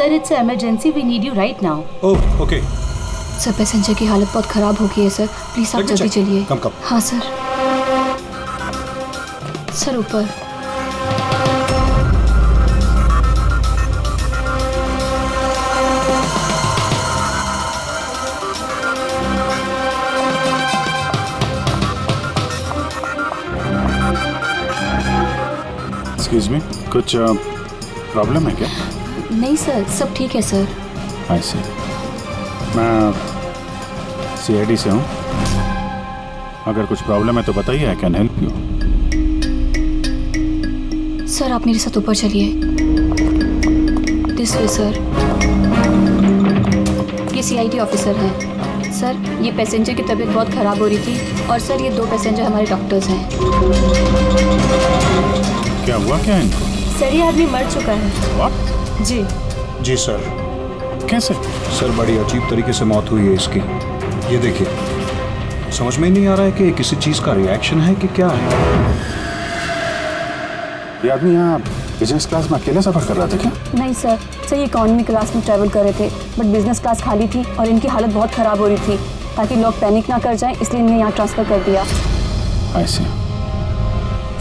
Sir it's emergency, we need you right now. Oh okay sir passenger की हालत बहुत खराब हो गई है सर, प्लीज आप जल्दी चलिए। कम हाँ सर। सर ऊपर। एक्सक्यूज मी, कुछ प्रॉब्लम है क्या? नहीं सर, सब ठीक है सर। आई सी। मैं CID से हूँ। अगर कुछ प्रॉब्लम है तो बताइए, I can help you. Sir आप मेरे साथ ऊपर चलिए। This way sir. ये CID ऑफिसर हैं। सर ये पैसेंजर की तबीयत बहुत ख़राब हो रही थी और सर ये 2 पैसेंजर हमारे डॉक्टर्स हैं। क्या हुआ क्या इनको? सर ये आदमी मर चुका है। What? जी जी सर। कैसे? सर बड़ी अजीब तरीके से मौत हुई है इसकी। ये देखिए, समझ में नहीं आ रहा है कि किसी चीज़ का रिएक्शन है कि क्या है। ये आदमी यहाँ बिजनेस क्लास में अकेले सफर कर रहा था क्या? नहीं सर, ये इकोनॉमी क्लास में ट्रैवल कर रहे थे, बट बिजनेस क्लास खाली थी और इनकी हालत बहुत ख़राब हो रही थी, ताकि लोग पैनिक ना कर जाएं, इसलिए इन्हें यहाँ ट्रांसफ़र कर दिया। आई सी।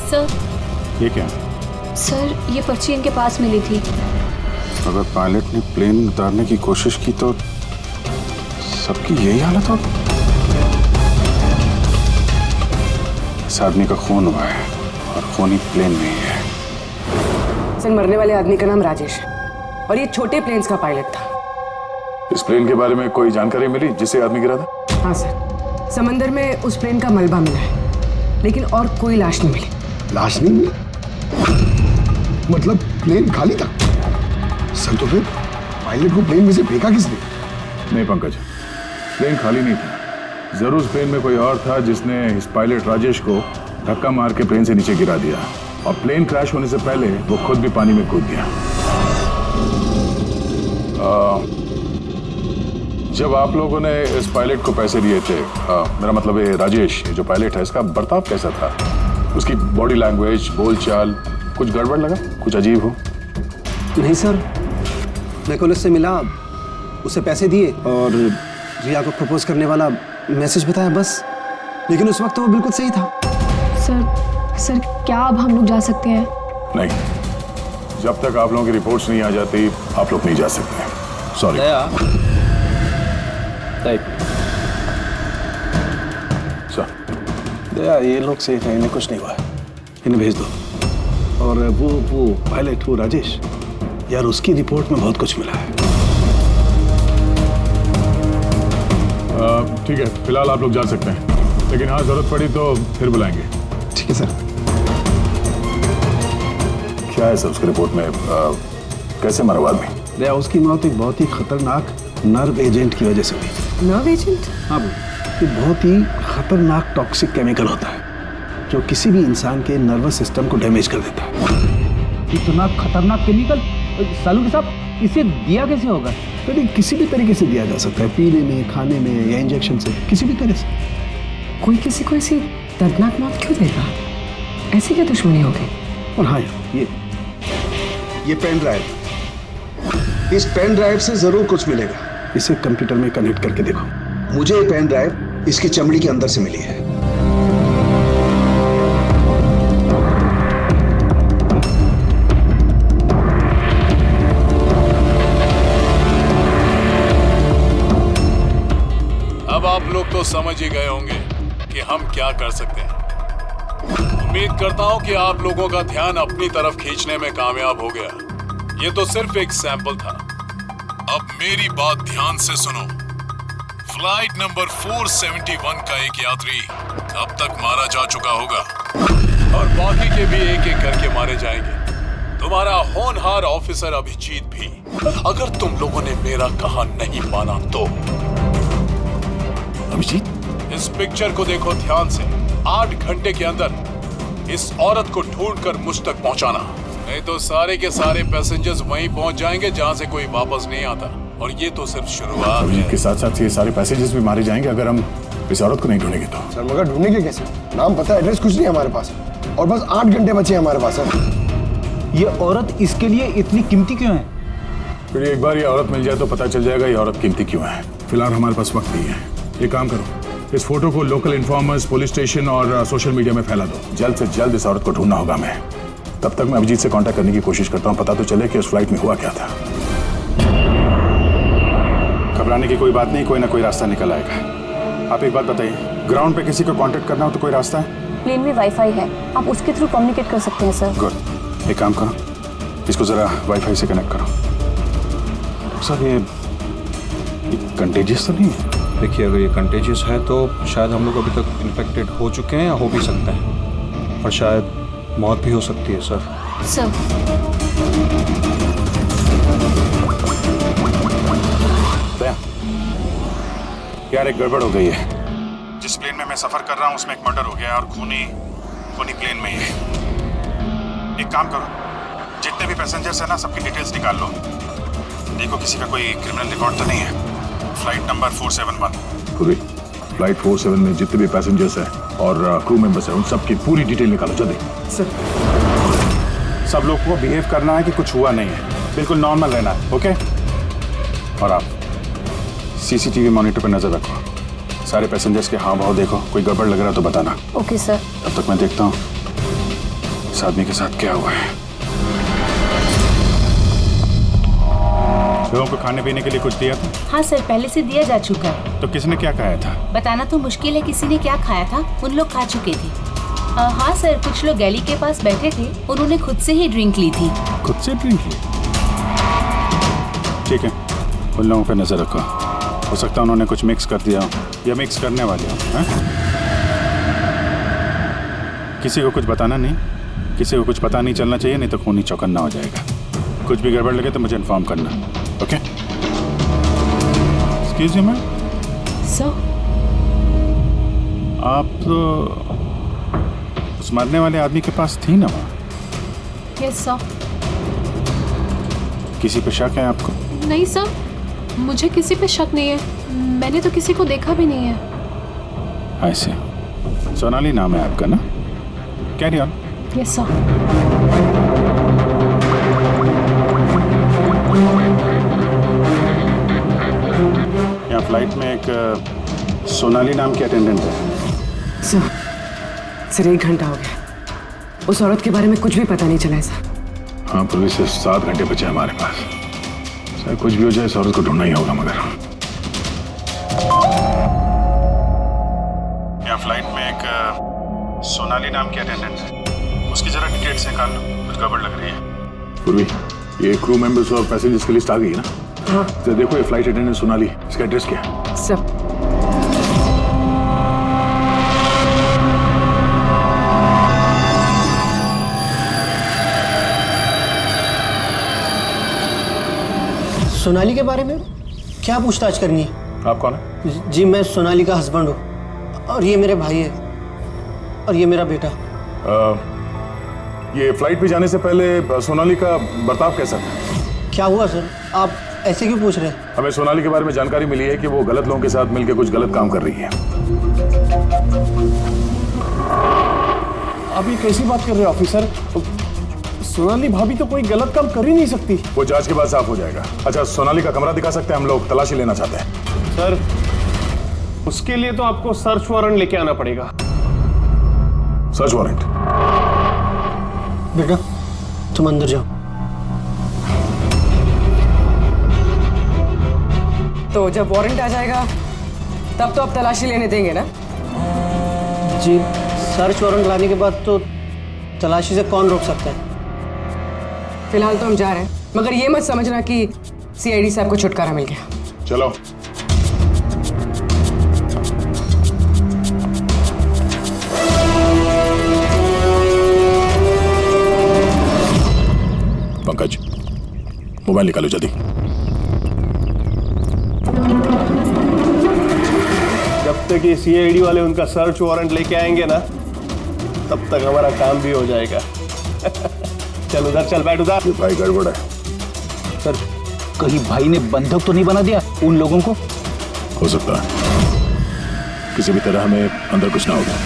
सर ये क्या? सर ये पर्ची इनके पास मिली थी। अगर पायलट ने प्लेन उतारने की कोशिश की तो सबकी यही हालत होगी। इस आदमी का खून हुआ है और खून ही प्लेन में ही है। सर मरने वाले आदमी का नाम राजेश है और ये छोटे प्लेन्स का पायलट था। इस प्लेन के बारे में कोई जानकारी मिली जिससे आदमी गिरा था? हाँ सर, समंदर में उस प्लेन का मलबा मिला है, लेकिन और कोई लाश नहीं मिली। लाश नहीं मिली? मतलब प्लेन खाली था? सर तो फिर पायलट को प्लेन में से फेंका किसने? नहीं पंकज, प्लेन खाली नहीं था। जरूर प्लेन में कोई और था जिसने इस पायलट राजेश को धक्का मार के प्लेन से नीचे गिरा दिया और प्लेन क्रैश होने से पहले वो खुद भी पानी में कूद गया। जब आप लोगों ने इस पायलट को पैसे दिए थे, मेरा मतलब ये राजेश जो पायलट है, इसका बर्ताव कैसा था? उसकी बॉडी लैंग्वेज, बोलचाल, कुछ गड़बड़ लगा? कुछ अजीब हो? नहीं सर, मैं कल उससे मिला, उसे पैसे दिए और रिया को प्रपोज करने वाला मैसेज बताया बस, लेकिन उस वक्त तो वो बिल्कुल सही था। सर क्या अब हम लोग जा सकते हैं? नहीं, जब तक आप लोगों की रिपोर्ट्स नहीं आ जाती आप लोग नहीं जा सकते। सॉरी। दया ये लोग सेफ हैं, इन्हें कुछ नहीं हुआ है, इन्हें भेज दो। और वो पायलट, वो राजेश यार, उसकी रिपोर्ट में बहुत कुछ मिला है। ठीक है, फिलहाल आप लोग जा सकते हैं, लेकिन हाँ जरूरत पड़ी तो फिर बुलाएंगे। ठीक है सर। क्या है सर उसकी रिपोर्ट में? कैसे मरा हुआ आदमी? दया उसकी मौत एक बहुत ही खतरनाक नर्व एजेंट की वजह से हुई। Nerve agent? हाँ, ये बहुत ही खतरनाक टॉक्सिक केमिकल होता है जो किसी भी इंसान के नर्वस सिस्टम को डैमेज कर देता है। इतना खतरनाक केमिकल सालू साहब, इसे दिया कैसे होगा? तो किसी भी तरीके से दिया जा सकता है, पीने में, खाने में या इंजेक्शन से, किसी भी तरह से। कोई किसी को ऐसी दर्दनाक मौत क्यों देगा? ऐसी क्या दुश्मनी हो गई? और हाँ ये पेन ड्राइव, इस पेन ड्राइव से जरूर कुछ मिलेगा। इसे कंप्यूटर में कनेक्ट करके देखो। मुझे ये पेन ड्राइव इसकी चमड़ी के अंदर से मिली है। अब आप लोग तो समझ ही गए होंगे कि हम क्या कर सकते हैं। उम्मीद करता हूं कि आप लोगों का ध्यान अपनी तरफ खींचने में कामयाब हो गया। ये तो सिर्फ एक सैंपल था। अब मेरी बात ध्यान से सुनो। फ्लाइट नंबर 471 का एक यात्री अब तक मारा जा चुका होगा और बाकी के भी एक एक करके मारे जाएंगे। तुम्हारा होनहार ऑफिसर अभिजीत भी। अगर तुम लोगों ने मेरा कहा नहीं माना तो। अभिजीत, इस पिक्चर को देखो ध्यान से। 8 घंटे के अंदर इस औरत को ढूंढकर मुझ तक पहुंचाना, नहीं तो सारे के सारे पैसेंजर्स वहीं पहुंच जाएंगे जहां से कोई वापस नहीं आता। और ये तो सिर्फ शुरुआत है। के साथ साथ ये सारे पैसेंजर्स भी मारे जाएंगे अगर हम इस औरत को नहीं ढूंढेंगे तो। सर मगर ढूंढेंगे कैसे? नाम पता, एड्रेस कुछ नहीं हमारे पास और बस 8 घंटे बचे हमारे पास। ये औरत इसके लिए इतनी कीमती क्यों है? फिर एक बार ये औरत मिल जाए तो पता चल जाएगा ये औरत कीमती क्यों है। फिलहाल हमारे पास वक्त नहीं है। एक काम करो, इस फोटो को लोकल इन्फॉर्मर्स, पुलिस स्टेशन और सोशल मीडिया में फैला दो। जल्द से जल्द इस औरत को ढूंढना होगा हमें। तब तक मैं अभिजीत से कांटेक्ट करने की कोशिश करता हूँ, पता तो चले कि उस फ्लाइट में हुआ क्या था। घबराने की कोई बात नहीं, कोई ना कोई रास्ता निकल आएगा। आप एक बात बताइए, ग्राउंड पे किसी को कांटेक्ट करना हो तो कोई रास्ता है? प्लेन में वाईफाई है, आप उसके थ्रू कम्युनिकेट कर सकते हैं सर। गुड, एक काम करो, इसको जरा वाईफाई से कनेक्ट करो। सर ये कंटेजियस तो नहीं है? देखिए, अगर ये कंटेजियस है तो शायद हम लोग अभी तक इन्फेक्टेड हो चुके हैं या हो भी सकते हैं, और शायद मौत भी हो सकती है सर। सर यार एक गड़बड़ हो गई है। जिस प्लेन में मैं सफर कर रहा हूँ उसमें एक मर्डर हो गया और खूनी प्लेन में ही है। एक काम करो, जितने भी पैसेंजर्स हैं ना, सबकी डिटेल्स निकाल लो। देखो किसी का कोई क्रिमिनल रिकॉर्ड तो नहीं है। Flight number 471। पूरी फ्लाइट 47 में जितने भी पैसेंजर्स हैं और क्रू मेंबर्स हैं, उन सबकी पूरी डिटेल निकालो जल्दी। सर सब लोग को बिहेव करना है कि कुछ हुआ नहीं है, बिल्कुल नॉर्मल रहना है, ओके? और आप सीसीटीवी मॉनिटर पर नजर रखो, सारे पैसेंजर्स के हाव भाव देखो, कोई गड़बड़ लग रहा है तो बताना। Okay sir. तब तक मैं देखता हूँ इस आदमी के साथ क्या हुआ है। लोगों को खाने पीने के लिए कुछ दिया था? हाँ सर, पहले से दिया जा चुका है। तो किसने क्या खाया था? बताना तो मुश्किल है किसी ने क्या खाया था, उन लोग खा चुके थे। हाँ सर, कुछ लोग गैली के पास बैठे थे, उन्होंने खुद से ही ड्रिंक ली थी। खुद से ड्रिंक ली? ठीक है, उन लोगों पर नजर रखो, हो सकता है उन्होंने कुछ मिक्स कर दिया हो या मिक्स करने वाले हो। किसी को कुछ बताना नहीं, किसी को कुछ पता नहीं चलना चाहिए, नहीं तो खूनी चौकन्ना हो जाएगा। कुछ भी गड़बड़ लगे तो मुझे इन्फॉर्म करना, okay? Excuse me ma'am. Sir आप तो उस मरने वाले आदमी के पास थी ना वहाँ? Yes sir. किसी पे शक है आपको? नहीं सर, मुझे किसी पे शक नहीं है, मैंने तो किसी को देखा भी नहीं है। ऐसे सोनाली नाम है आपका ना? Carry on. Yes sir. यहाँ फ्लाइट में एक सोनाली नाम की अटेंडेंट है। सर 1 घंटा हो गया, उस औरत के बारे में कुछ भी पता नहीं चला है सर। हाँ, पुलिस से 7 घंटे बचे हमारे पास। सर कुछ भी हो जाए, इस औरत को ढूंढना ही होगा। मगर यहाँ फ्लाइट में एक सोनाली नाम की अटेंडेंट है, उसकी जरा डिटेल्स निकाल लो, कुछ गड़बड़ लग रही है। पूर्वी, ये क्रू मेंबर्स और पैसेंजर्स की लिस्ट आ गई है ना? हाँ। तो देखो ये फ्लाइट अटेंडेंट सोनाली, इसका एड्रेस क्या है? सर सोनाली के बारे में क्या पूछताछ करनी है? आप कौन है? जी मैं सोनाली का हस्बैंड हूँ, और ये मेरे भाई है, और ये मेरा बेटा। ये फ्लाइट पे जाने से पहले सोनाली का बर्ताव कैसा था? क्या हुआ सर, आप ऐसे क्यों पूछ रहे हैं? हमें सोनाली के बारे में जानकारी मिली है कि वो गलत लोगों के साथ मिलकर कुछ गलत काम कर रही है। आप ये कैसी बात कर रहे हैं ऑफिसर? सोनाली भाभी तो कोई गलत काम कर ही नहीं सकती। वो जांच के बाद साफ हो जाएगा। अच्छा, सोनाली का कमरा दिखा सकते हैं? हम लोग तलाशी लेना चाहते हैं। सर उसके लिए तो आपको सर्च वारंट लेके आना पड़ेगा। Search warrant? बेटा तुम अंदर जाओ। तो जब वारंट आ जाएगा तब तो आप तलाशी लेने देंगे ना? जी सर्च वारंट लाने के बाद तो तलाशी से कौन रोक सकता है? फिलहाल तो हम जा रहे हैं, मगर ये मत समझना कि सीआईडी साहब को छुटकारा मिल गया। चलो। पंकज, मोबाइल निकालो जल्दी। जब तक ये सीआईडी वाले उनका सर्च वारंट लेके आएंगे ना, तब तक हमारा काम भी हो जाएगा। चल उधर चल, बैठ उधर। भाई गड़बड़ है। सर कहीं भाई ने बंधक तो नहीं बना दिया उन लोगों को? हो सकता है, किसी भी तरह हमें अंदर कुछ ना होगा।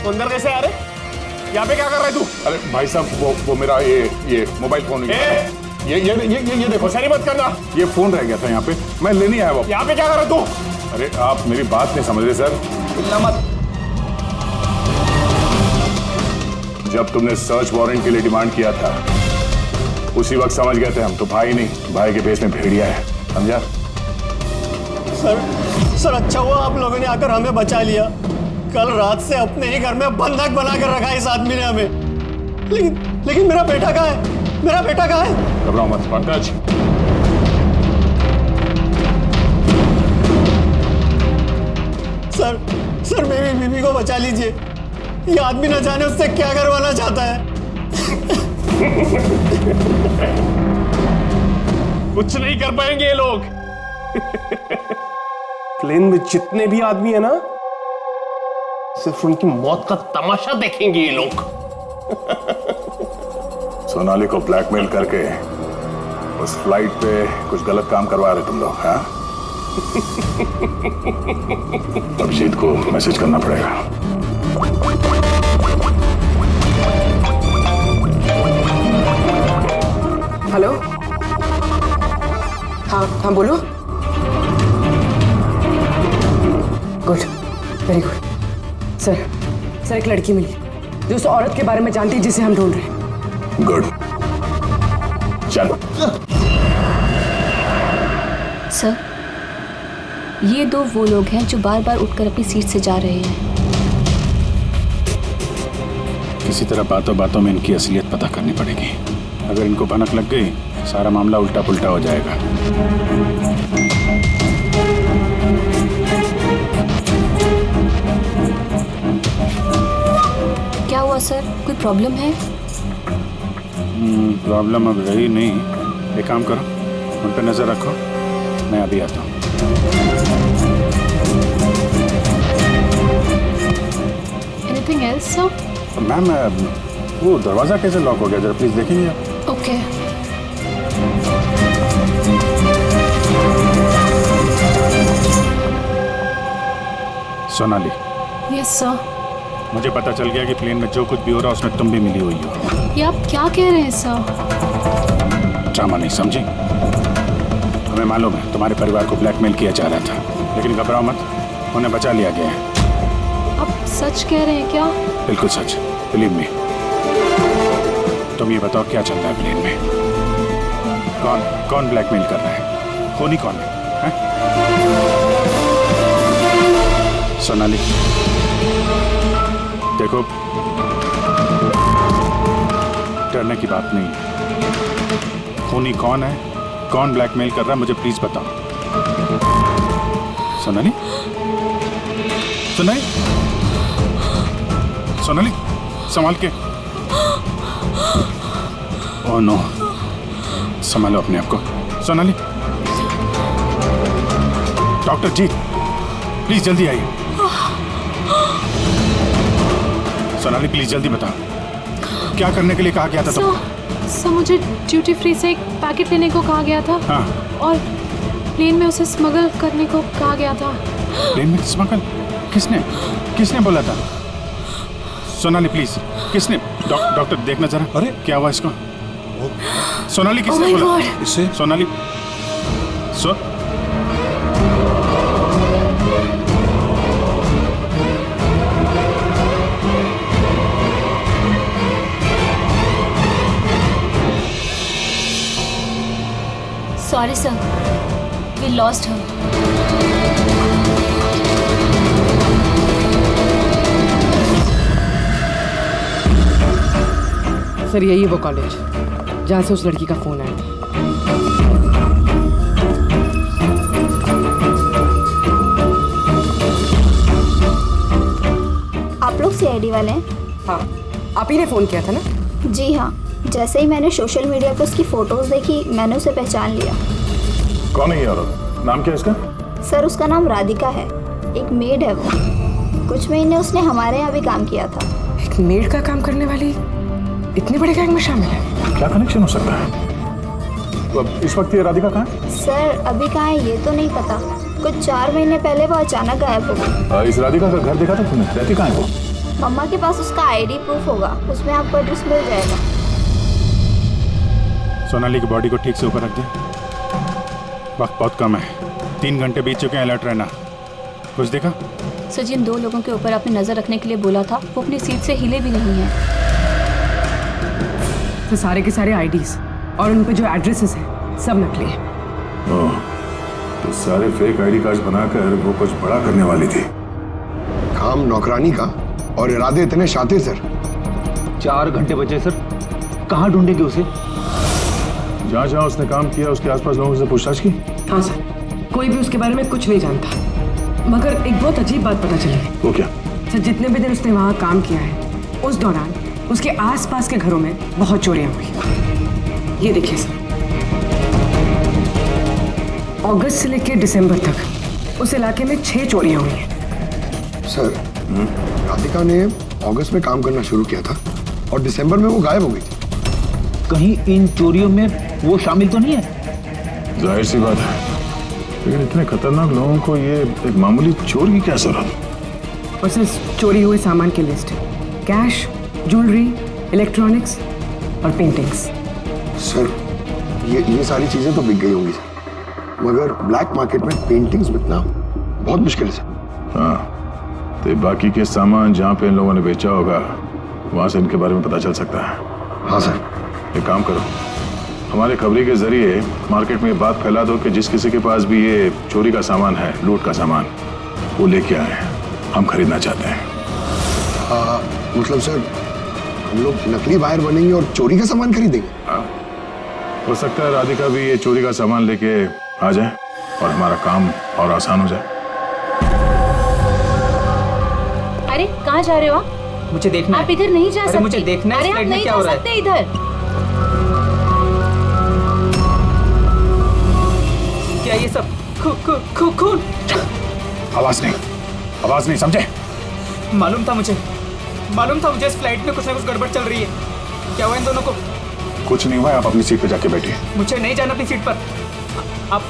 तो अंदर कैसे आ रहे? यहाँ पे क्या कर रहा है तू? अरे भाई साहब वो मेरा ये मोबाइल फोन ये देखो, सारी मत करना। ये फोन रह गया था यहाँ पे, मैं लेने आया वो। यहाँ पे क्या कर रहा है तू? अरे आप मेरी बात नहीं समझ रहे सर। मत। जब तुमने सर्च वारंट के लिए डिमांड किया था उसी वक्त समझ गए थे हम तो भाई नहीं, भाई के भेष में भेड़िया है, समझा? सर अच्छा हुआ आप लोगों ने आकर हमें बचा लिया। कल रात से अपने ही घर में बंधक बनाकर रखा इस आदमी ने हमें। लेकिन मेरा बेटा कहाँ है? मेरा बेटा कहाँ है? घबराओ मत पंकज। सर मेरी बीवी को बचा लीजिए। ये आदमी न जाने उससे क्या करवाना चाहता है। कुछ नहीं कर पाएंगे ये लोग। प्लेन में जितने भी आदमी है ना, सिर्फ उनकी मौत का तमाशा देखेंगे ये लोग। सोनाली को ब्लैकमेल करके उस फ्लाइट पे कुछ गलत काम करवा रहे तुम लोग, हाँ? अभिजीत को मैसेज करना पड़ेगा। हेलो, हाँ बोलो। Good, very good. सर एक लड़की मिली जो उस औरत के बारे में जानती है जिसे हम ढूंढ रहे हैं। गुड, चलो। सर, ये दो वो लोग हैं जो बार बार उठकर अपनी सीट से जा रहे हैं। किसी तरह बातों बातों में इनकी असलियत पता करनी पड़ेगी। अगर इनको भनक लग गई सारा मामला उल्टा पुल्टा हो जाएगा। क्या हुआ सर, कोई प्रॉब्लम है? प्रॉब्लम अब रही नहीं। एक काम करो, उन पर नजर रखो, मैं अभी आता हूँ। Anything else sir? मैम वो दरवाजा कैसे लॉक हो गया, जरा प्लीज देखेंगे आप? ओके। सोनाली। Yes sir. मुझे पता चल गया कि प्लेन में जो कुछ भी हो रहा है उसमें तुम भी मिली हुई हो। ये आप क्या कह रहे हैं सर? ड्रामा नहीं समझी? हमें मालूम है तुम्हारे परिवार को ब्लैकमेल किया जा रहा था, लेकिन घबराओ मत, उन्हें बचा लिया गया है। आप सच कह रहे हैं क्या? बिल्कुल सच, बिलीव मी। तुम ये बताओ क्या चल रहा है प्लेन में? कौन ब्लैकमेल कर रहा है? खूनी कौन है? सोनाली देखो, डरने की बात नहीं है। खूनी कौन है, कौन ब्लैकमेल कर रहा है, मुझे प्लीज बताओ। सोनाली, सोनाली, सोनाली, संभाल के। ओह नो, संभालो अपने आप को। सोनाली, डॉक्टर जी प्लीज जल्दी आइए। सोनाली प्लीज जल्दी बताओ, क्या करने के लिए कहा गया था तुम? सर मुझे ड्यूटी फ्री से एक पैकेट लेने को कहा गया था। हाँ। और प्लेन में उसे स्मगल करने को कहा गया था। प्लेन में स्मगल? किसने बोला था? सोनाली प्लीज, किसने? डॉक्टर देखना जरा। अरे क्या हुआ इसको? सोनाली किसने बोला इससे? Sonali sorry sir, we lost her. Sir यही है वो कॉलेज जहाँ से उस लड़की का फोन आया। आप लोग सीआईडी वाले हैं? हाँ, आप ही ने फोन किया था ना? जी हाँ, जैसे ही मैंने सोशल मीडिया पर उसकी फोटोज देखी मैंने उसे पहचान लिया। कौन है ये औरत? नाम क्या है इसका? सर उसका नाम राधिका है, एक मेड है वो। कुछ महीने उसने हमारे यहाँ भी काम किया था। एक मेड का काम करने वाली इतने बड़े गैंग में शामिल है? क्या कनेक्शन हो सकता है? तो अब इस वक्त ये राधिका कहाँ है? सर अभी कहाँ है ये तो नहीं पता, कुछ 4 महीने पहले वो अचानक गायब हो गई। इस राधिका का घर देखा था तुमने? रहती कहाँ है वो? मम्मा के पास उसका आईडी प्रूफ होगा, उसमें आपको एड्रेस मिल जाएगा। सोनाली की बॉडी को ठीक से ऊपर रख दे। वक्त बहुत कम है, 3 घंटे बीत चुके हैं, अलर्ट रहना। कुछ देखा? सर जिन 2 लोगों के ऊपर आपने नजर रखने के लिए बोला था वो अपनी सीट से हिले भी नहीं है। तो सारे के सारे आईडीज और उन पे जो एड्रेसेस हैं सब नकली हैं। ओह, तो सारे फेक आईडी कार्ड बनाकर वो कुछ बड़ा करने वाली थी। काम नौकरानी का और इरादे इतने शातिर सर। 4 घंटे बचे सर, कहाँ ढूंढेंगे उसे? जहाँ जहाँ उसने काम किया उसके आसपास लोगों से पूछताछ की? हाँ सर, कोई भी उसके बारे में कुछ नहीं जानता, मगर एक बहुत अजीब बात पता चली है। वो क्या? सर जितने भी दिन उसने वहाँ काम किया है, उस दौरान उसके आसपास के घरों में बहुत चोरियां हुई। ये देखिए सर, अगस्त से लेकर दिसंबर तक उस इलाके में 6 चोरियां हुई हैं। सर, राधिका ने अगस्त में काम करना शुरू किया था और दिसंबर में वो गायब हो गई थी। कहीं इन चोरियों में वो शामिल तो नहीं है? जाहिर सी बात है, लेकिन इतने खतरनाक लोगों को ये एक मामूली चोर की क्या जरूरत? और सर चोरी हुए सामान की लिस्ट, कैश, ज्वेलरी, इलेक्ट्रॉनिक्स और पेंटिंग्स। सर ये सारी चीजें तो बिक गई होंगी सर, मगर ब्लैक मार्केट में पेंटिंग्स बिकना बहुत मुश्किल है सर। हाँ, तो बाकी के सामान जहाँ पे इन लोगों ने बेचा होगा वहाँ से इनके बारे में पता चल सकता है। हाँ सर। एक काम करो, हमारे खबरी के जरिए मार्केट में ये बात फैला दो कि जिस किसी के पास भी ये चोरी का सामान है, लूट का सामान, वो लेके आए, हम खरीदना चाहते हैं। मतलब सर हम लोग नकली बायर बनेंगे और चोरी का सामान खरीदेंगे? हो सकता है राधिका भी ये चोरी का सामान लेके आ जाए और हमारा काम और आसान हो जाए। अरे कहाँ जा रहे हो आप? मुझे देखना आप इधर नहीं जा सकते। मुझे देखना है अरे इस आप फ्लाइट में नहीं क्या जा हो रहा है। सकते इधर। क्या ये सब खून? आवाज नहीं, समझे? मालूम था मुझे इस फ्लाइट में कुछ ना कुछ गड़बड़ चल रही है। क्या हुआ इन दोनों को? कुछ नहीं हुआ, आप अपनी सीट पे जाके बैठिए। मुझे नहीं जाना अपनी सीट पर। आप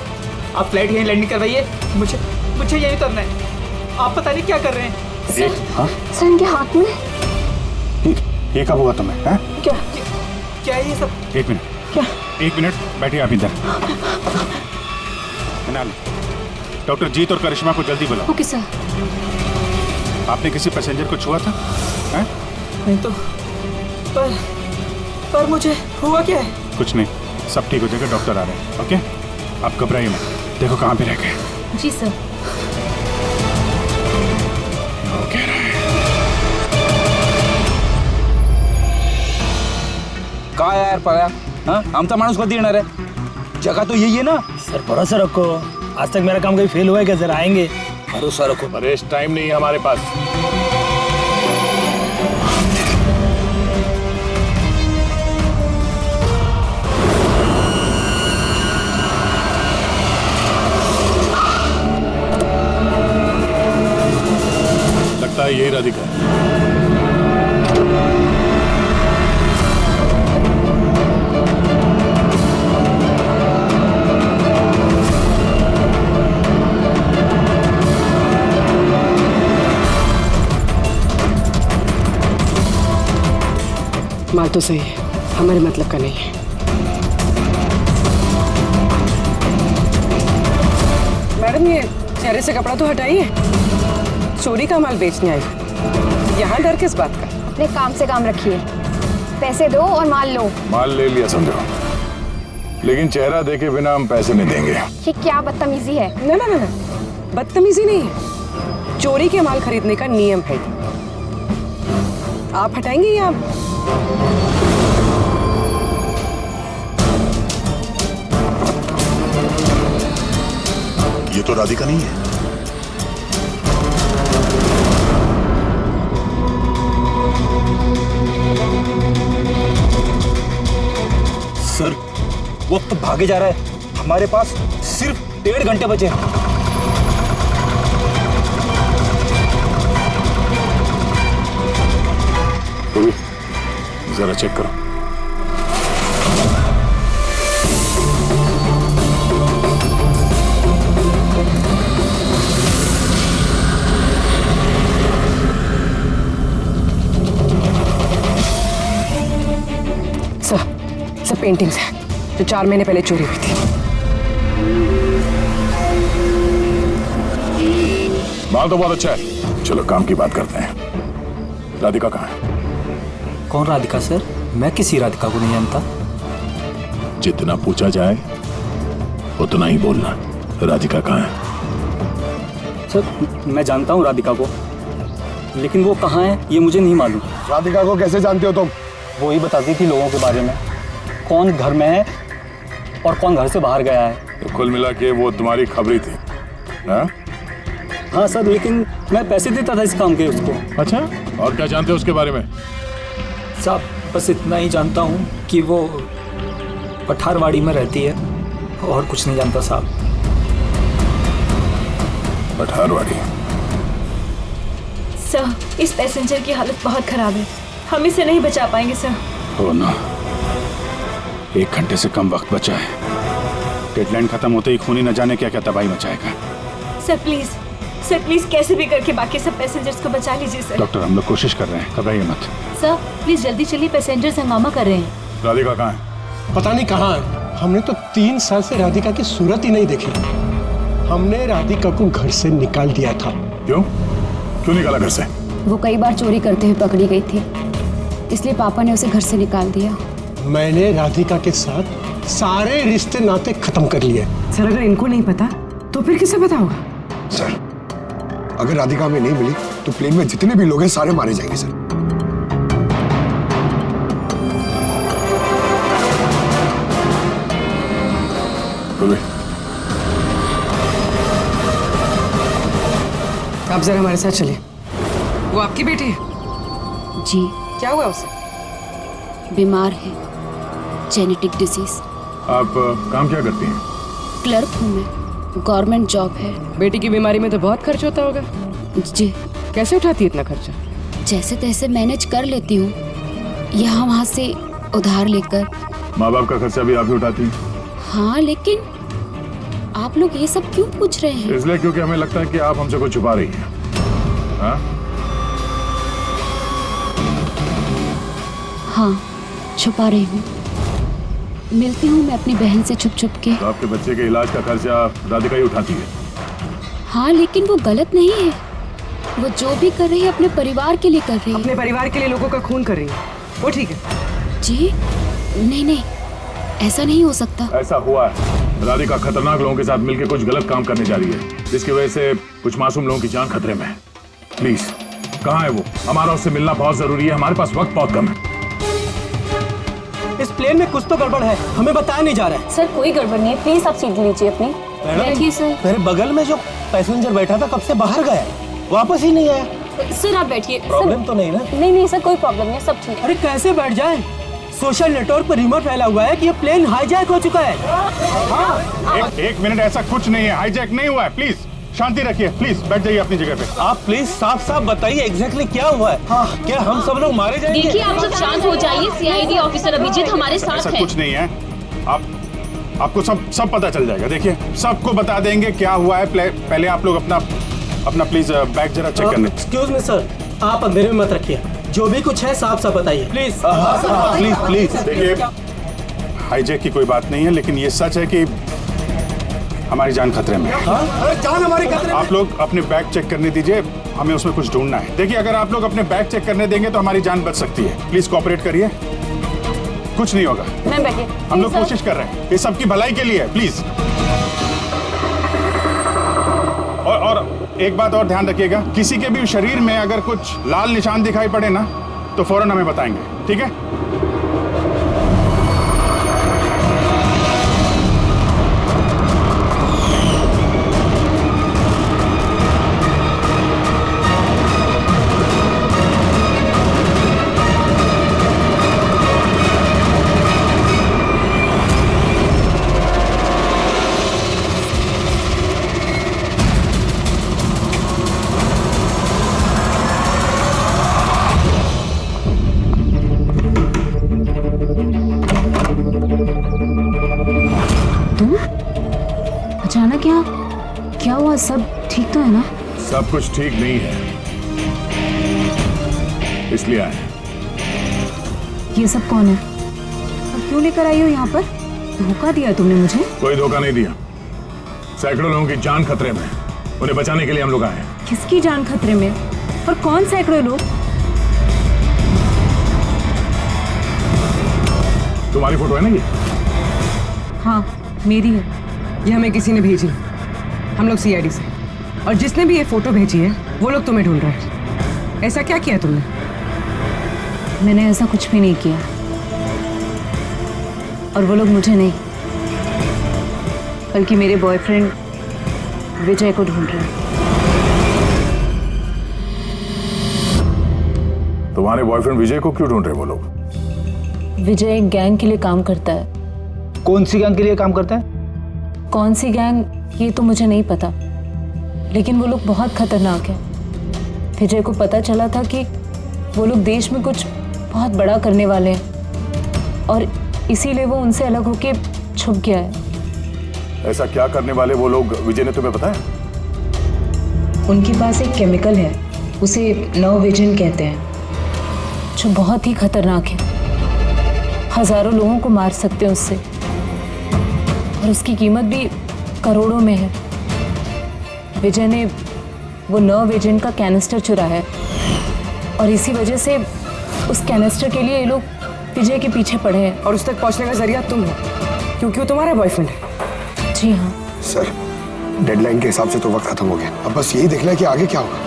फ्लाइट यहीं लैंडिंग करवाइए, मुझे यहीं उतरना है। आप पता नहीं क्या कर रहे हैं। हाँ? सर इनके हाथ में ये कब हुआ तुम्हें? हैं? क्या है ये सब? एक मिनट बैठिए आप इधर। डॉक्टर जीत और करिश्मा को जल्दी बुलाओ। Okay sir. आपने किसी पैसेंजर को छुआ था? हैं? नहीं तो पर मुझे हुआ क्या है? कुछ नहीं, सब ठीक हो जाएगा, डॉक्टर आ रहे हैं। ओके, आप घबराइए मत। देखो कहाँ पे रह गए। जी सर। काय यार पाया, हाँ? आमचा माणूस कधी येणार आहे? जगह तो यही है ना? सर भरोसा रखो, आज तक मेरा काम कभी फेल हुआ है क्या? जरा आएंगे। भरोसा रखो। अरे इस टाइम नहीं है हमारे पास। लगता है यही राधिका है। माल तो सही है, हमारे मतलब का नहीं है। मैडम ये चेहरे से कपड़ा तो हटाइए, चोरी का माल बेचने आई, यहाँ डर किस बात का? अपने काम से काम रखिए, पैसे दो और माल लो। माल ले लिया समझो, लेकिन चेहरा देखे बिना हम पैसे नहीं देंगे। ये क्या बदतमीजी है? ना, बदतमीजी नहीं है, चोरी के माल खरीदने का नियम है। आप हटाएंगे या ये तो राधिका नहीं है। सर वक्त भागे जा रहा है, हमारे पास सिर्फ 1.5 घंटे बचे हैं। जरा चेक करो। पेंटिंग्स हैं जो 4 महीने पहले चोरी हुई थी। बात तो बहुत अच्छा है, चलो काम की बात करते हैं। राधिका कहाँ है? कौन राधिका सर? मैं किसी राधिका को नहीं जानता। जितना पूछा जाए उतना ही बोलना। राधिका कहाँ है? सर मैं जानता हूँ राधिका को, लेकिन वो कहाँ है ये मुझे नहीं मालूम। राधिका को कैसे जानते हो तुम? वो ही बताती थी लोगों के बारे में, कौन घर में है और कौन घर से बाहर गया है। तो कुल मिला के वो तुम्हारी खबरी थी? हाँ? हाँ सर, लेकिन मैं पैसे देता था इस काम के उसको। अच्छा, और क्या जानते हो उसके बारे में? साहब बस इतना ही जानता हूँ कि वो पठारवाड़ी में रहती है, और कुछ नहीं जानता साहब। पठारवाड़ी? सर इस पैसेंजर की हालत बहुत खराब है, हम इसे नहीं बचा पाएंगे सर। हो ना, 1 घंटे से कम वक्त बचा है। डेडलाइन खत्म होते ही खूनी न जाने क्या क्या तबाही मचाएगा। सर प्लीज कैसे भी करके बाकी सब पैसेंजर्स को बचा लीजिए सर। डॉक्टर हम लोग कोशिश कर रहे हैं, घबराइए मत। सर प्लीज जल्दी चलिए, पैसेंजर्स हंगामा कर रहे हैं। राधिका कहाँ है? पता नहीं कहाँ है। हमने तो 3 साल से राधिका की सूरत ही नहीं देखी। हमने राधिका को घर से निकाल दिया था। क्यों निकाला घर से? वो कई बार चोरी करते हुए पकड़ी गई थी, इसलिए पापा ने उसे घर से निकाल दिया। मैंने राधिका के साथ सारे रिश्ते नाते खत्म कर लिए। सर अगर इनको नहीं पता तो फिर किसे पता होगा? सर अगर राधिका हमें नहीं मिली तो प्लेन में जितने भी लोग हैं सारे मारे जाएंगे सर। आप जरा हमारे साथ चलिए। वो आपकी बेटी है? जी। क्या हुआ उसे? बीमार है, जेनेटिक डिजीज। आप काम क्या करती हैं? क्लर्क हूँ मैं, गवर्नमेंट जॉब है। बेटी की बीमारी में तो बहुत खर्च होता होगा। जी। कैसे उठाती है इतना खर्चा? जैसे तैसे मैनेज कर लेती हूँ, यहाँ वहाँ से उधार लेकर। माँ बाप का खर्चा भी आप ही उठाती हैं? हाँ, लेकिन आप लोग ये सब क्यों पूछ रहे हैं? इसलिए क्योंकि हमें लगता है कि आप हमसे कुछ छुपा रही हैं। हाँ, छुपा रही हूँ। मिलती हूँ मैं अपनी बहन से छुप छुप के। तो आपके बच्चे के इलाज का खर्चा राधिका ही उठाती है? हाँ, लेकिन वो गलत नहीं है। वो जो भी कर रही है अपने परिवार के लिए कर रही है। अपने परिवार के लिए लोगों का खून कर रही है, वो ठीक है? जी नहीं, ऐसा नहीं हो सकता। ऐसा हुआ है। राधिका खतरनाक लोगों के साथ मिलकर कुछ गलत काम करने जा रही है, जिसकी वजह से कुछ मासूम लोगों की जान खतरे में है। प्लीज, कहाँ है वो? हमारा उससे मिलना बहुत जरूरी है, हमारे पास वक्त बहुत कम है। इस प्लेन में कुछ तो गड़बड़ है, हमें बताया नहीं जा रहा है। सर कोई गड़बड़ नहीं है, प्लीज आप सीट लीजिए अपनी। बैठिए सर। मेरे बगल में जो पैसेंजर बैठा था कब से बाहर गया, वापस ही नहीं आया। सर आप बैठिए। प्रॉब्लम तो नहीं ना? नहीं सर, कोई प्रॉब्लम नहीं, सब ठीक है। अरे कैसे बैठ जाए? सोशल नेटवर्क पर रिमोट फैला हुआ है कि ये प्लेन हाईजैक हो चुका है। हाँ, एक मिनट, ऐसा कुछ नहीं है, हाईजैक नहीं हुआ है। प्लीज शांति रखिए, प्लीज बैठ जाइए अपनी जगह पे। आप प्लीज साफ साफ बताइए एग्जैक्टली क्या हुआ है। हाँ, क्या हम सब लोग मारे जाएंगे? देखिए आप सब शांत हो जाइए, सीआईडी ऑफिसर अभिजीत हमारे साथ ऐसा है। कुछ नहीं है, आपको सब पता चल जाएगा। देखिए सबको बता देंगे क्या हुआ है। पहले आप लोग अपना प्लीज बैग जरा चेक करने। एक्सक्यूज मी सर, आप अंधेरे में मत रखिए, जो भी कुछ है साफ साफ बताइए प्लीज। प्लीज देखिए, हाईजैक की कोई बात नहीं है, लेकिन ये सच है कि हमारी जान खतरे में है। अरे जान हमारी खतरे में। आप लोग अपने बैग चेक करने दीजिए, हमें उसमें कुछ ढूंढना है। देखिए अगर आप लोग अपने बैग चेक करने देंगे तो हमारी जान बच सकती है। प्लीज कोऑपरेट करिए, कुछ नहीं होगा। मैम बैठिए। हम लोग कोशिश कर रहे हैं, ये सबकी भलाई के लिए है। प्लीज। और एक बात और ध्यान रखिएगा, किसी के भी शरीर में अगर कुछ लाल निशान दिखाई पड़े ना तो फौरन हमें बताएंगे, ठीक है? अचानक क्या हुआ? सब ठीक तो है ना? सब कुछ ठीक नहीं है, इसलिए आए। ये सब कौन है? और क्यों लेकर आई हो यहाँ पर? धोखा दिया तुमने मुझे। कोई धोखा नहीं दिया। सैकड़ों लोगों की जान खतरे में, उन्हें बचाने के लिए हम लोग आए हैं। किसकी जान खतरे में? और कौन सैकड़ों लोग? तुम्हारी फोटो है ना ये? हाँ मेरी है। ये हमें किसी ने भेजी, हम लोग सीआईडी से, और जिसने भी ये फोटो भेजी है वो लोग तुम्हें ढूंढ रहे हैं। ऐसा क्या किया तुमने? मैंने ऐसा कुछ भी नहीं किया, और वो लोग मुझे नहीं बल्कि मेरे बॉयफ्रेंड विजय को ढूंढ रहे हैं। तुम्हारे बॉयफ्रेंड विजय को क्यों ढूंढ रहे वो लोग? विजय एक गैंग के लिए काम करता है। कौन सी गैंग के लिए काम करता है? कौन सी गैंग ये तो मुझे नहीं पता, लेकिन वो लोग बहुत खतरनाक है। विजय को पता चला था कि वो लोग देश में कुछ बहुत बड़ा करने वाले हैं, और इसीलिए वो उनसे अलग होके छुप गया है। ऐसा क्या करने वाले वो लोग विजय ने तुम्हें बताया? उनके पास एक केमिकल है, उसे नव विजन कहते हैं, जो बहुत ही खतरनाक है। हजारों लोगों को मार सकते हैं उससे, और उसकी कीमत भी करोड़ों में है। विजय ने वो नव विजन का कैनिस्टर चुराया है, और इसी वजह से उस कैनिस्टर के लिए ये लोग विजय के पीछे पड़े हैं। और उस तक पहुंचने का जरिया तुम हो, क्योंकि वो तुम्हारा बॉयफ्रेंड है। जी हाँ सर, डेडलाइन के हिसाब से तो वक्त खत्म हो गया, अब बस यही देखना है कि आगे क्या होगा।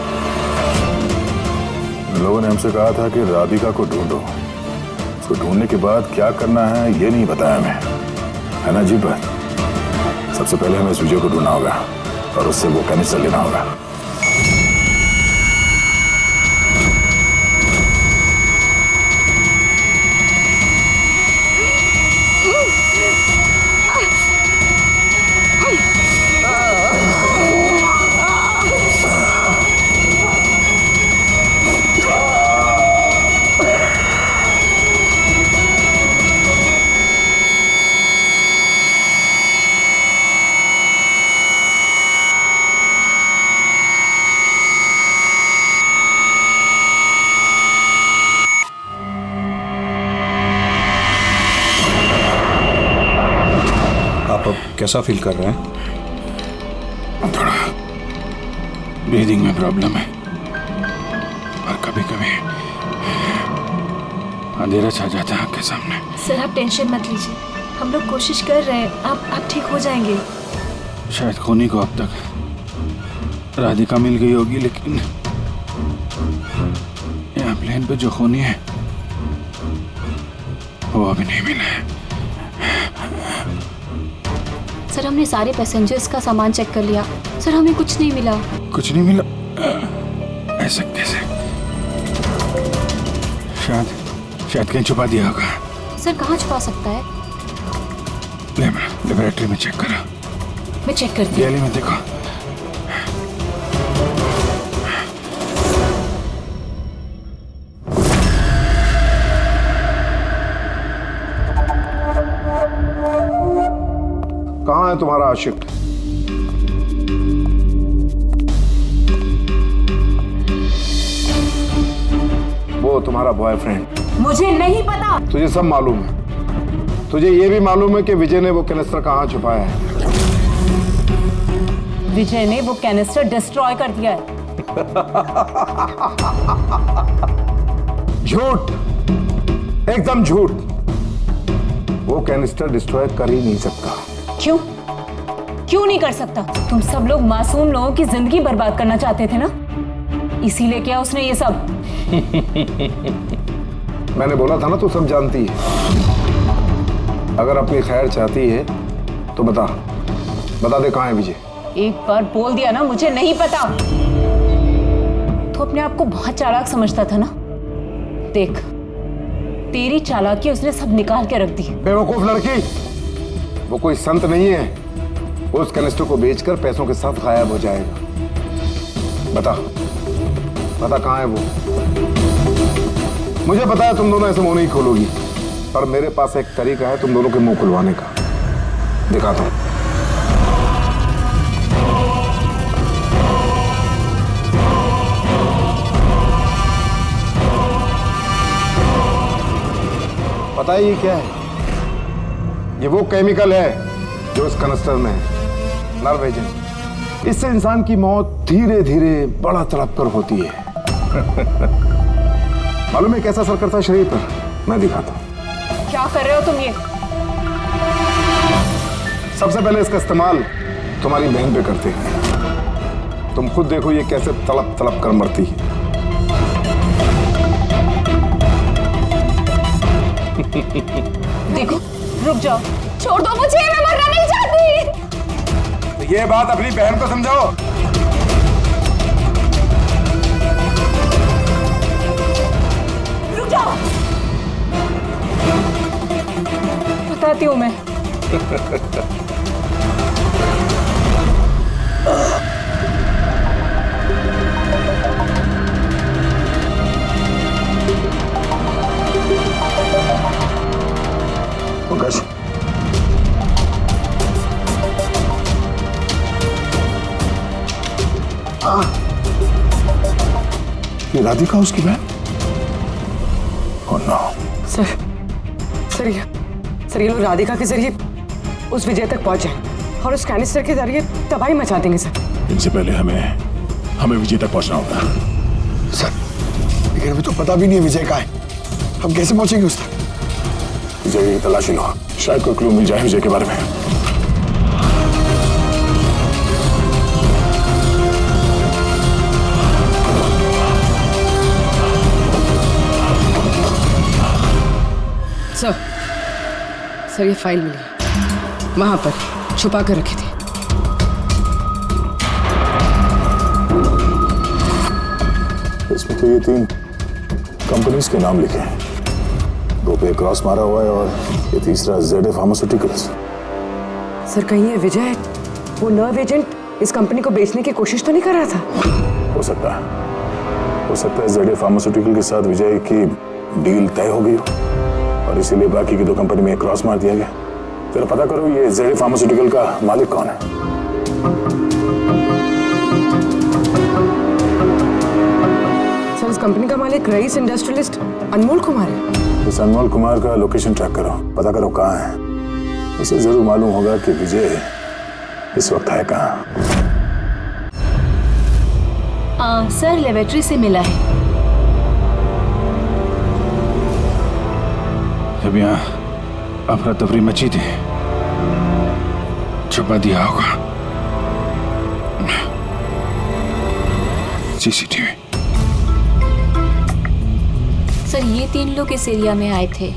लोगों ने हमसे कहा था कि राधिका को ढूंढो, उसको ढूंढने के बाद क्या करना है ये नहीं बताया हमें, है ना? जी बात। सबसे पहले हमें इस विजय को ढूंढना होगा और उससे वो कैनिस्टर लेना होगा। कैसा फील कर रहे हैं? थोड़ा ब्रीदिंग में प्रॉब्लम है, और कभी कभी अंधेरा छा जाता है आंख के सामने। सर आप टेंशन मत लीजिए, हम लोग कोशिश कर रहे हैं, आप ठीक हो जाएंगे। शायद खूनी को अब तक राधिका मिल गई होगी, लेकिन यहाँ प्लेन पे जो खूनी है वो अभी नहीं मिला है। सर हमने सारे पैसेंजर्स का सामान चेक कर लिया, सर हमें कुछ नहीं मिला। कुछ नहीं मिला? ऐसा कैसे? शायद कहीं छुपा दिया होगा। सर कहाँ छुपा सकता है? लेबोरेटरी में चेक करो। मैं चेक करती हूँ। गैली में देखो। कहाँ है तुम्हारा आशिक? वो तुम्हारा बॉयफ्रेंड। मुझे नहीं पता। तुझे सब मालूम है। तुझे ये भी मालूम है कि विजय ने वो कैनिस्टर कहाँ छुपाया है। विजय ने वो कैनिस्टर डिस्ट्रॉय कर दिया है। झूठ, एकदम झूठ। वो कैनिस्टर डिस्ट्रॉय कर ही नहीं सकता। क्यों नहीं कर सकता? तुम सब लोग मासूम लोगों की जिंदगी बर्बाद करना चाहते थे ना, इसीलिए किया उसने ये सब। मैंने बोला था ना, तू सब जानती है। अगर अपनी खैर चाहती है तो बता दे कहाँ है विजय। एक बार बोल दिया ना मुझे नहीं पता, तो अपने आप को बहुत चालाक समझता था ना। देख, तेरी चालाकी उसने सब निकाल के रख दी। बेवकूफ लड़की, वो कोई संत नहीं है। वो उस कैनिस्टर को बेचकर पैसों के साथ गायब हो जाएगा। बता कहाँ है वो? मुझे पता है तुम दोनों ऐसे मुंह नहीं खोलोगी, पर मेरे पास एक तरीका है तुम दोनों के मुंह खुलवाने का। दिखाता हूं। पता है ये क्या है? ये वो केमिकल है जो इस कनस्टर में है, नर्व एजेंट। इससे इंसान की मौत धीरे धीरे बड़ा तड़प कर होती है। मालूम है कैसा असर करता है शरीर पर? मैं दिखाता हूं। क्या कर रहे हो तुम ये? सबसे पहले इसका इस्तेमाल तुम्हारी बहन पे करते हैं। तुम खुद देखो ये कैसे तड़प तड़प कर मरती है। देखो, रुक जाओ। छोड़ दो मुझे, मैं मरना नहीं चाहती। तो ये बात अपनी बहन को समझाओ। रुक जाओ। बताती हूँ मैं। पंकज, ये राधिका उसकी बहन? Oh no. सर ये लोग राधिका के जरिए उस विजय तक पहुंचे और उस कैनिस्टर के जरिए तबाही मचा देंगे सर। इनसे पहले हमें विजय तक पहुंचना होगा। सर, लेकिन अभी तो पता भी नहीं है विजय कहाँ है। हम कैसे पहुंचेंगे उस तक? विजय की तलाशी लो, शायद कोई क्लू मिल जाए विजय के बारे में। सर ये फाइल मिली, वहां पर छुपा कर रखी थी। इसमें तो ये 3 कंपनीज के नाम लिखे हैं। 2 पे क्रॉस मारा हुआ है और ये तीसरा ZA फार्मास्यूटिकल्स। सर कहीं ये विजय वो नर्व एजेंट इस कंपनी को बेचने की कोशिश तो नहीं कर रहा था? हो सकता है ZA फार्मास्यूटिकल के साथ विजय की डील तय हो गई हो और इसीलिए बाकी की 2 कंपनी में क्रॉस मार दिया गया। फिर पता करो ये ZA फार्मास्यूटिकल का मालिक कौन है। सर इस कंपनी का मालिक रईस इंडस्ट्रियलिस्ट अनमोल कुमार है। इस अनमोल कुमार का लोकेशन ट्रैक करो, पता करो कहाँ है। उसे जरूर मालूम होगा कि विजय इस वक्त है कहाँ। सर लेबोरेटरी से मिला है। जब यहाँ अफरा तफरी मची थी, छुपा दिया होगा CCTV। सर ये 3 लोग इस एरिया में आए थे।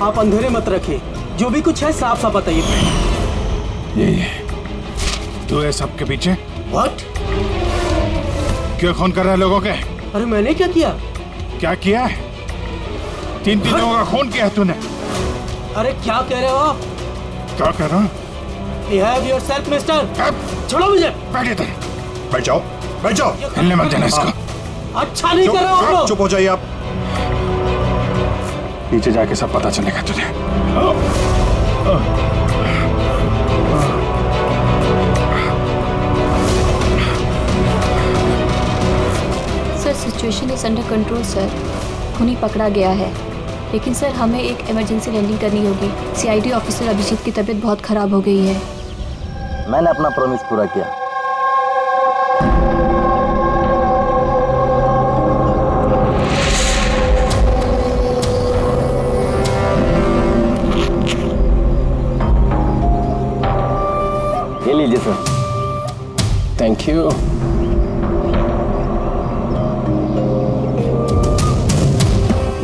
आप अंधेरे मत रखिए, जो भी कुछ है साफ साफ बताइए। ये तू है सबके पीछे? What? क्यों खून कर रहा है लोगों के? अरे मैंने क्या किया? क्या किया है? 3 लोगों का खून किया है तूने। अरे क्या कह रहे हो आप? क्या कह रहा हूँ? Behave yourself, mister. छोड़ो मुझे। बैठ इधर। बैठ जाओ। हिलने मत देना इसको। अच्छा नहीं कर रहे हो आप लोग। चुप हो जाइए आप। पीछे जाके सब पता चलेगा तुझे। Sir situation is under control sir. उन्हें पकड़ा गया है, लेकिन सर हमें एक इमरजेंसी लैंडिंग करनी होगी। CID ऑफिसर अभिजीत की तबीयत बहुत खराब हो गई है। मैंने अपना प्रॉमिस पूरा किया। ये लीजिए sir. Thank you.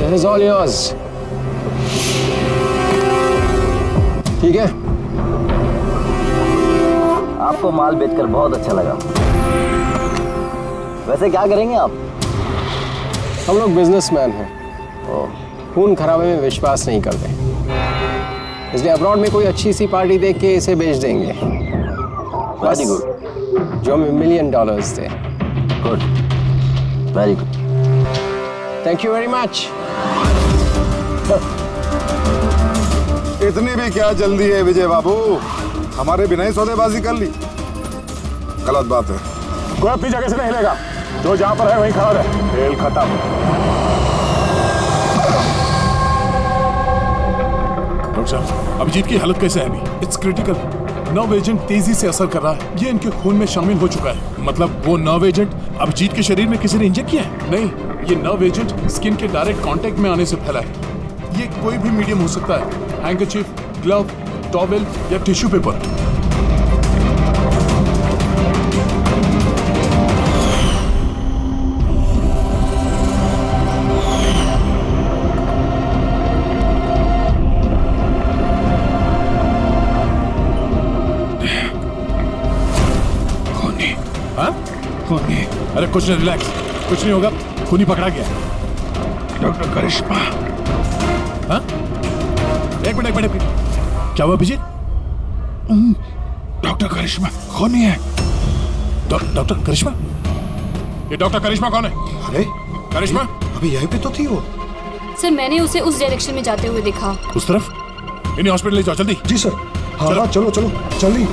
This is all yours. ठीक है? आपको माल बेचकर बहुत अच्छा लगा। वैसे क्या करेंगे आप? हम लोग बिजनेसमैन हैं, खून खराबे में विश्वास नहीं करते, इसलिए अब्रॉड में कोई अच्छी सी पार्टी देख के इसे बेच देंगे। Very good. जो हमें $1 मिलियन थे। Good, very good. Thank you very much. इतनी भी क्या जल्दी है विजय बाबू? हमारे बिना ही सौदेबाजी कर ली। गलत बात है। कोई अपनी जगह से नहीं हिलेगा, जो जहां पर है वहीं खड़ा रहे। खेल खत्म। डॉक्टर साहब, अभिजीत की हालत कैसे है अभी? It's critical. नर्व एजेंट तेजी से असर कर रहा है। ये इनके खून में शामिल हो चुका है। मतलब वो नर्व एजेंट अभिजीत के शरीर में किसी ने इंजेक्ट किया है? नहीं, ये नर्व एजेंट स्किन के डायरेक्ट कांटेक्ट में आने से फैला है। ये कोई भी मीडियम हो सकता है, हैंकरचीफ, ग्लव, टॉवेल या टिश्यू पेपर। अरे कुछ नहीं, रिलैक्स, कुछ नहीं होगा। खून ही पकड़ा गया। डॉक्टर करिश्मा। हाँ? एक मिनट। क्या हुआ अभिजीत? डॉक्टर करिश्मा खून नहीं है। डॉक्टर करिश्मा? ये डॉक्टर करिश्मा कौन है? अरे करिश्मा अभी यहीं पे तो थी वो। सर मैंने उसे उस डायरेक्शन में जाते हुए देखा। उस तरफ? इन्हें हॉस्पिटल ले जाओ जल्दी। जी सर। हाँ चलो जल्दी।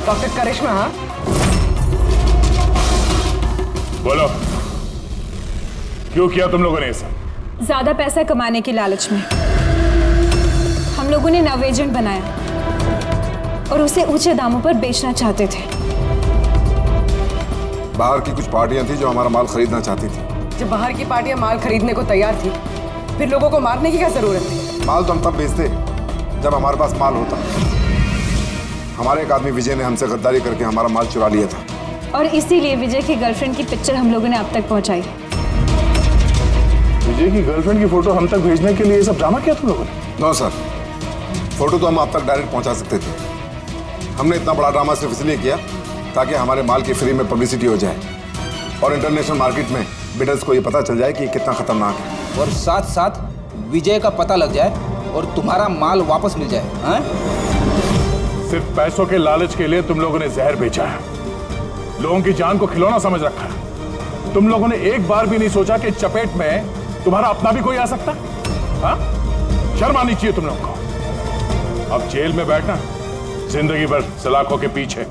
डॉक्टर करिश्मा। बोलो, क्यों किया तुम लोगों ने ऐसा? ज्यादा पैसा कमाने की लालच में हम लोगों ने नव एजेंट बनाया और उसे ऊंचे दामों पर बेचना चाहते थे। बाहर की कुछ पार्टियां थी जो हमारा माल खरीदना चाहती थी। जब बाहर की पार्टियां माल खरीदने को तैयार थी, फिर लोगों को मारने की क्या जरूरत थी? माल तो हम तब बेचते जब हमारे पास माल होता। हमारे एक आदमी विजय ने हमसे गद्दारी करके हमारा माल चुरा लिया था। और इसीलिए विजय की गर्लफ्रेंड की पिक्चर हम लोगों ने अब तक पहुंचाई। विजय की गर्लफ्रेंड की फोटो हम तक भेजने के लिए ये सब ड्रामा किया तुम लोगों ने? नो सर, फोटो तो हम आप तक डायरेक्ट पहुंचा सकते थे। हमने इतना बड़ा ड्रामा सिर्फ इसलिए किया ताकि हमारे माल की फ्री में पब्लिसिटी हो जाए और इंटरनेशनल मार्केट में बिडर्स को ये पता चल जाए कि कितना खतरनाक है। और साथ साथ विजय का पता लग जाए और तुम्हारा माल वापस मिल जाए। हाँ? सिर्फ पैसों के लालच के लिए तुम लोगों ने जहर बेचा है। लोगों की जान को खिलौना समझ रखा है। तुम लोगों ने एक बार भी नहीं सोचा कि चपेट में तुम्हारा अपना भी कोई आ सकता। हाँ? शर्म आनी चाहिए तुम लोगों को। अब जेल में बैठना जिंदगी भर सलाखों के पीछे।